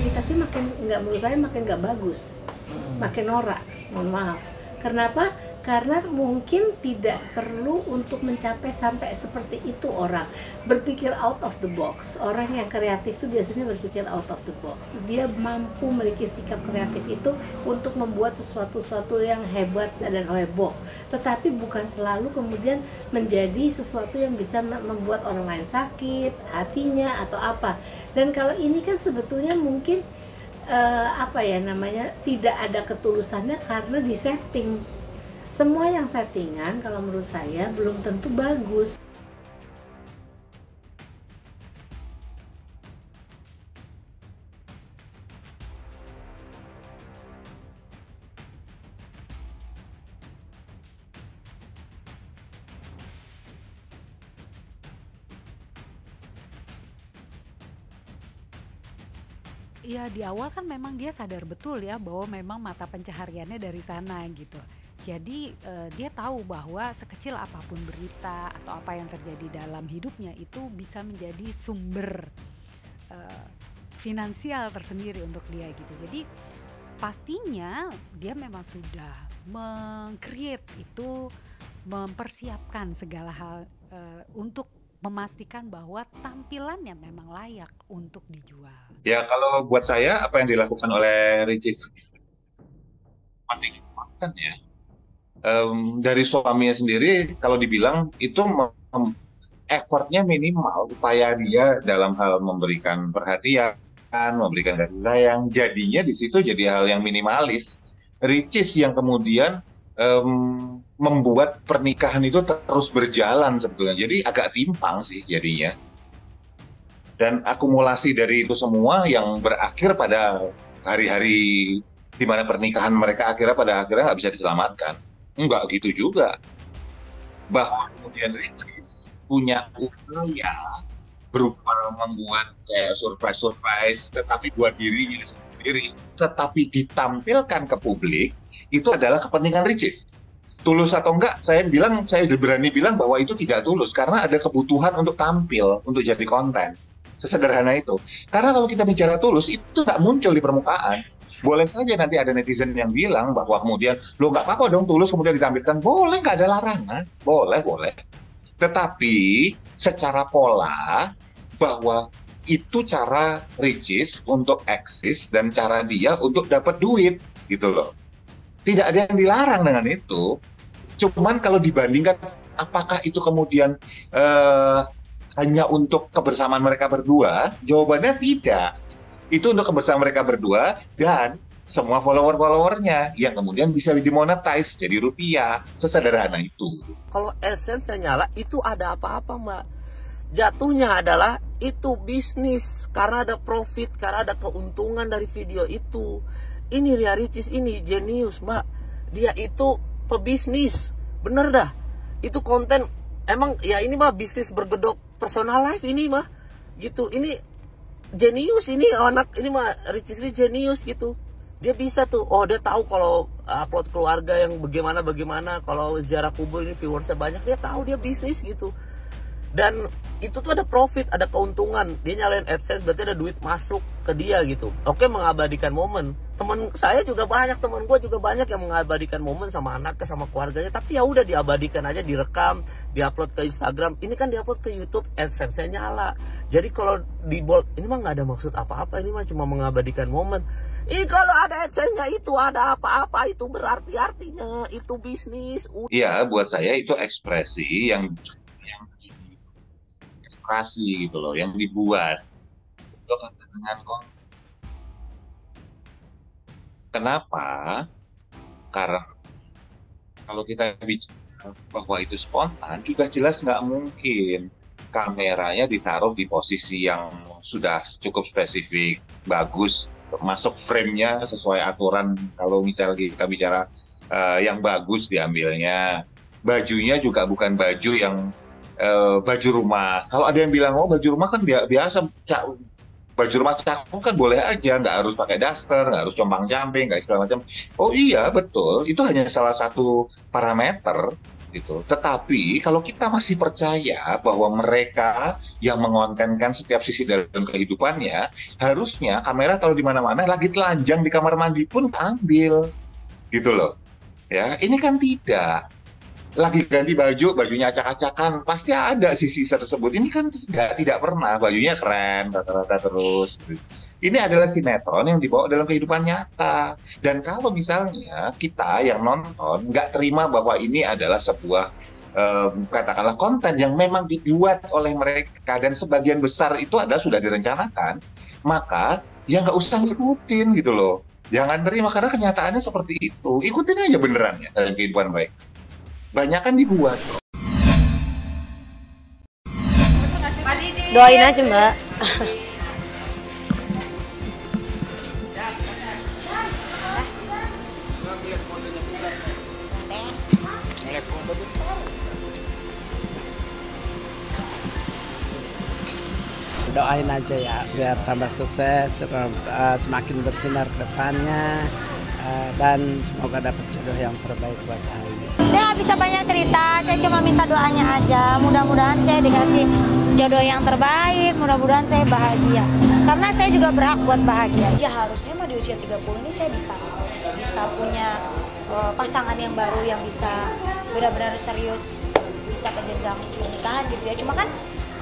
komunikasi makin nggak, menurut saya makin nggak bagus, makin norak, mohon maaf. Kenapa? Karena mungkin tidak perlu untuk mencapai sampai seperti itu orang. Berpikir out of the box. Orang yang kreatif itu biasanya berpikir out of the box. Dia mampu memiliki sikap kreatif itu untuk membuat sesuatu yang hebat dan heboh. Tetapi bukan selalu kemudian menjadi sesuatu yang bisa membuat orang lain sakit, hatinya atau apa. Dan kalau ini kan sebetulnya mungkin tidak ada ketulusannya karena disetting. Semua yang settingan kalau menurut saya belum tentu bagus. Ya di awal kan memang dia sadar betul ya bahwa memang mata pencahariannya dari sana gitu. Jadi dia tahu bahwa sekecil apapun berita atau apa yang terjadi dalam hidupnya itu bisa menjadi sumber finansial tersendiri untuk dia gitu. Jadi pastinya dia memang sudah meng-create itu, mempersiapkan segala hal untuk memastikan bahwa tampilannya memang layak untuk dijual. Ya kalau buat saya apa yang dilakukan oleh Ricis paling important ya. Dari suaminya sendiri kalau dibilang itu effortnya minimal, upaya dia dalam hal memberikan perhatian, memberikan kasih sayang, jadinya di situ jadi hal yang minimalis. Ricis yang kemudian membuat pernikahan itu terus berjalan sebetulnya, jadi agak timpang sih jadinya. Dan akumulasi dari itu semua yang berakhir pada hari-hari di mana pernikahan mereka pada akhirnya nggak bisa diselamatkan. Enggak gitu juga. Bahwa kemudian Ricis punya upaya berupa membuat kayak surprise, tetapi buat dirinya sendiri, tetapi ditampilkan ke publik, itu adalah kepentingan Ricis. Tulus atau enggak, saya berani bilang bahwa itu tidak tulus, karena ada kebutuhan untuk tampil, untuk jadi konten. Sesederhana itu. Karena kalau kita bicara tulus, itu nggak muncul di permukaan. Boleh saja nanti ada netizen yang bilang bahwa kemudian, lo nggak apa-apa dong tulus kemudian ditampilkan. Boleh, nggak ada larangan. Boleh. Tetapi secara pola, bahwa itu cara Ricis untuk eksis dan cara dia untuk dapat duit, gitu loh. Tidak ada yang dilarang dengan itu. Cuman kalau dibandingkan, apakah itu kemudian hanya untuk kebersamaan mereka berdua? Jawabannya tidak. Itu untuk kebersamaan mereka berdua dan semua follower-followernya yang kemudian bisa dimonetize jadi rupiah. Sesederhana itu. Kalau AdSense nyala, itu ada apa-apa, Mbak. Jatuhnya adalah itu bisnis, karena ada profit, karena ada keuntungan dari video itu. Ini Ria Ricis ini jenius, Mbak. Dia itu pebisnis, bener dah. Itu konten, emang ya ini mah bisnis bergedok personal life ini mah, gitu. Ini jenius, ini anak ini mah Ricis ini jenius gitu. Dia bisa tuh, dia tahu kalau upload keluarga yang bagaimana, kalau ziarah kubur ini viewersnya banyak, dia tahu, dia bisnis gitu. Dan itu tuh ada profit, ada keuntungan. Dia nyalain AdSense berarti ada duit masuk ke dia gitu. Oke, mengabadikan momen. Teman saya juga banyak, teman gue juga banyak yang mengabadikan momen sama anaknya, sama keluarganya. Tapi ya udah diabadikan aja, direkam, diupload ke Instagram. Ini kan diupload ke YouTube, AdSense-nya nyala. Jadi kalau di bold, ini mah nggak ada maksud apa-apa. Ini mah cuma mengabadikan momen. Kalau ada AdSense-nya itu ada apa-apa, itu berarti artinya itu bisnis. Iya, buat saya itu ekspresi yang gitu loh, yang dibuat dengan konten. Kenapa? Karena kalau kita bicara bahwa itu spontan, juga jelas nggak mungkin kameranya ditaruh di posisi yang sudah cukup spesifik, bagus, masuk frame-nya sesuai aturan. Kalau misalnya kita bicara yang bagus diambilnya, bajunya juga bukan baju yang baju rumah. Kalau ada yang bilang, baju rumah kan biasa, baju rumah cakep kan boleh aja, nggak harus pakai daster, nggak harus compang-camping, nggak segala macam. Oh iya, betul. Itu hanya salah satu parameter. gitu. Tetapi kalau kita masih percaya bahwa mereka yang mengontenkan setiap sisi dalam kehidupannya, harusnya kamera kalau di mana-mana lagi telanjang di kamar mandi pun ambil, gitu loh. Ya, ini kan tidak. Lagi ganti baju, bajunya acak-acakan, pasti ada sisi tersebut. Ini kan tidak pernah, bajunya keren, rata-rata terus. Ini adalah sinetron yang dibawa dalam kehidupan nyata. Dan kalau misalnya kita yang nonton nggak terima bahwa ini adalah sebuah katakanlah konten yang memang dibuat oleh mereka dan sebagian besar itu adalah sudah direncanakan, maka ya nggak usah ngikutin gitu loh. Jangan terima karena kenyataannya seperti itu. Ikutin aja beneran ya dalam kehidupan baik. Banyak kan dibuat. Doain aja Mbak. Doain aja ya biar tambah sukses, semakin bersinar ke depannya, dan semoga dapat jodoh yang terbaik buat Ayu. Saya nggak bisa banyak cerita, saya cuma minta doanya aja. Mudah-mudahan saya dikasih jodoh yang terbaik, mudah-mudahan saya bahagia. Karena saya juga berhak buat bahagia. Ya harusnya mah di usia 30 ini saya bisa punya pasangan yang baru yang bisa benar-benar serius, bisa ke jenjang pernikahan gitu ya. Cuma kan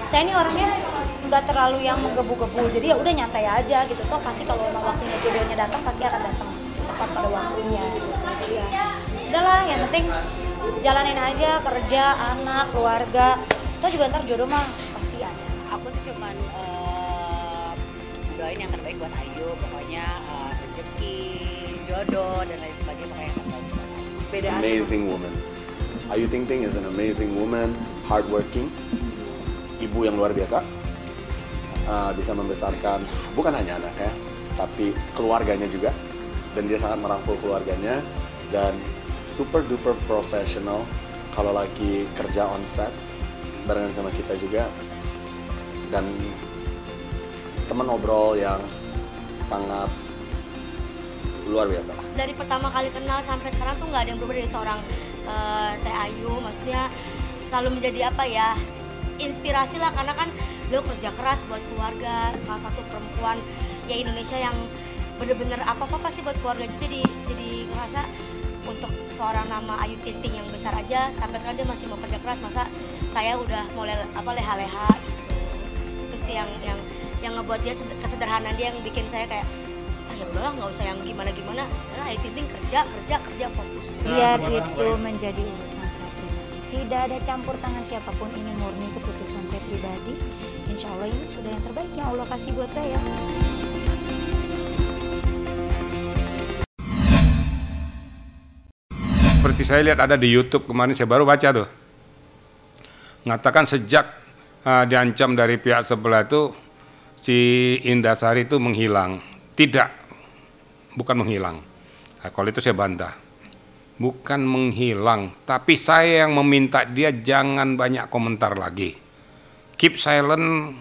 saya ini orangnya nggak terlalu yang menggebu-gebu, jadi ya udah nyantai aja gitu. Toh pasti kalau memang waktunya jodohnya datang pasti akan datang tepat pada waktunya. Gitu ya. Udahlah, yang penting jalanin aja, kerja, anak, keluarga. Toh juga ntar jodoh mah pasti ada. Aku sih cuman doain yang terbaik buat Ayu, pokoknya rezeki, jodoh dan lain sebagainya, pokoknya yang terbaik buat Ayu. Beda amazing woman. Ayu Ting Ting is an amazing woman, hardworking, ibu yang luar biasa, bisa membesarkan bukan hanya anaknya, tapi keluarganya juga, dan dia sangat merangkul keluarganya dan super duper profesional kalau lagi kerja on set barengan sama kita juga, dan teman ngobrol yang sangat luar biasa. Dari pertama kali kenal sampai sekarang tuh nggak ada yang berubah dari seorang Teh Ayu. Maksudnya selalu menjadi apa ya, inspirasi lah, karena kan beliau kerja keras buat keluarga, salah satu perempuan ya Indonesia yang bener-bener apa-apa pasti buat keluarga. Jadi ngerasa untuk seorang nama Ayu Ting Ting yang besar aja sampai sekarang dia masih mau kerja keras, masa saya udah mulai leha-leha gitu. Itu sih yang ngebuat dia, kesederhanaan dia yang bikin saya kayak ya udahlah, nggak usah yang gimana-gimana. Nah, Ayu Ting Ting kerja fokus. Biar itu menjadi urusan saya pribadi. Tidak ada campur tangan siapapun, ini murni keputusan saya pribadi. Insya Allah ini sudah yang terbaik yang Allah kasih buat saya. Seperti saya lihat ada di YouTube kemarin, saya baru baca tuh, mengatakan sejak diancam dari pihak sebelah itu si Indasari itu menghilang. Tidak, bukan menghilang. Nah, kalau itu saya bantah, bukan menghilang, tapi saya yang meminta dia jangan banyak komentar lagi, keep silent.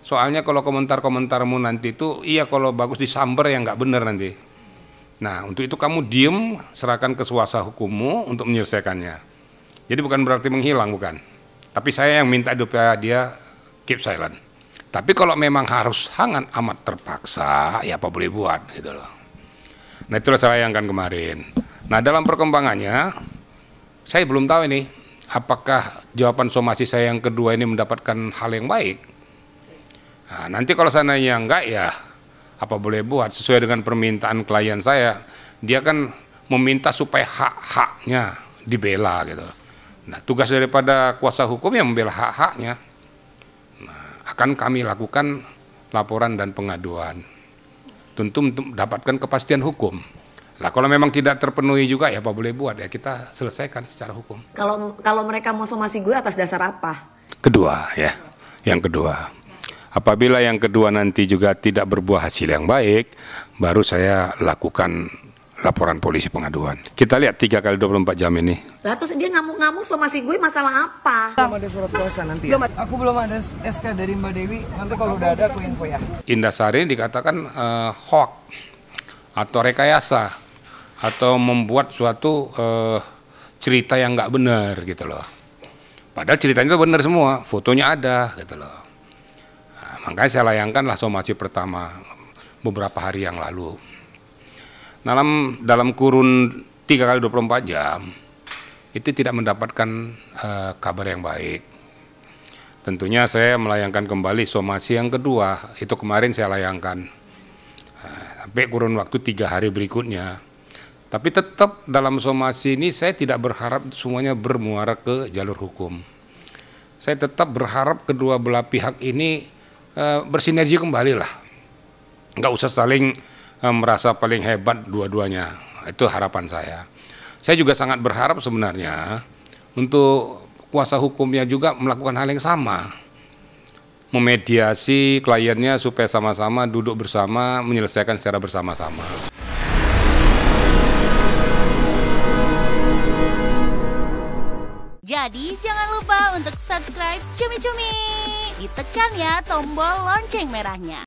Soalnya kalau komentarmu nanti itu, iya kalau bagus disamber ya nggak bener nanti. Nah, untuk itu kamu diem, serahkan ke kuasa hukummu untuk menyelesaikannya. Jadi bukan berarti menghilang, bukan. Tapi saya yang minta dia keep silent. Tapi kalau memang harus hangat amat terpaksa, ya apa boleh buat, gitu loh. Nah, itulah saya sayangkan kemarin. Nah, dalam perkembangannya, saya belum tahu ini, apakah jawaban somasi saya yang kedua ini mendapatkan hal yang baik. Nah, nanti kalau seandainya enggak, ya apa boleh buat, sesuai dengan permintaan klien saya. Dia kan meminta supaya hak-haknya dibela gitu. Nah, tugas daripada kuasa hukum yang membela hak-haknya. Nah, akan kami lakukan laporan dan pengaduan. Tentu untuk mendapatkan kepastian hukum. Nah, kalau memang tidak terpenuhi juga ya apa boleh buat, ya kita selesaikan secara hukum. Kalau mereka mau somasi gue atas dasar apa? Kedua ya, yang kedua. Apabila yang kedua nanti juga tidak berbuah hasil yang baik, baru saya lakukan laporan polisi pengaduan. Kita lihat 3 kali 24 jam ini. Lah terus dia ngamuk-ngamuk somasi gue masalah apa? Belum ada surat kuasa nanti ya? Aku belum ada SK dari Mbak Dewi, nanti kalau udah ada aku info ya. Indasari dikatakan hoax atau rekayasa atau membuat suatu cerita yang nggak benar gitu loh. Padahal ceritanya itu benar semua, fotonya ada gitu loh. Nah, makanya saya layangkanlah somasi pertama beberapa hari yang lalu. Dalam kurun 3 kali 24 jam itu tidak mendapatkan kabar yang baik. Tentunya saya melayangkan kembali somasi yang kedua, itu kemarin saya layangkan sampai kurun waktu 3 hari berikutnya. Tapi tetap dalam somasi ini saya tidak berharap semuanya bermuara ke jalur hukum. Saya tetap berharap kedua belah pihak ini bersinergi kembali lah. Nggak usah saling merasa paling hebat dua-duanya. Itu harapan saya. Saya juga sangat berharap sebenarnya untuk kuasa hukumnya juga melakukan hal yang sama. Memediasi kliennya supaya sama-sama duduk bersama, menyelesaikan secara bersama-sama. Jadi jangan lupa untuk subscribe Cumi Cumi. Ditekan ya tombol lonceng merahnya.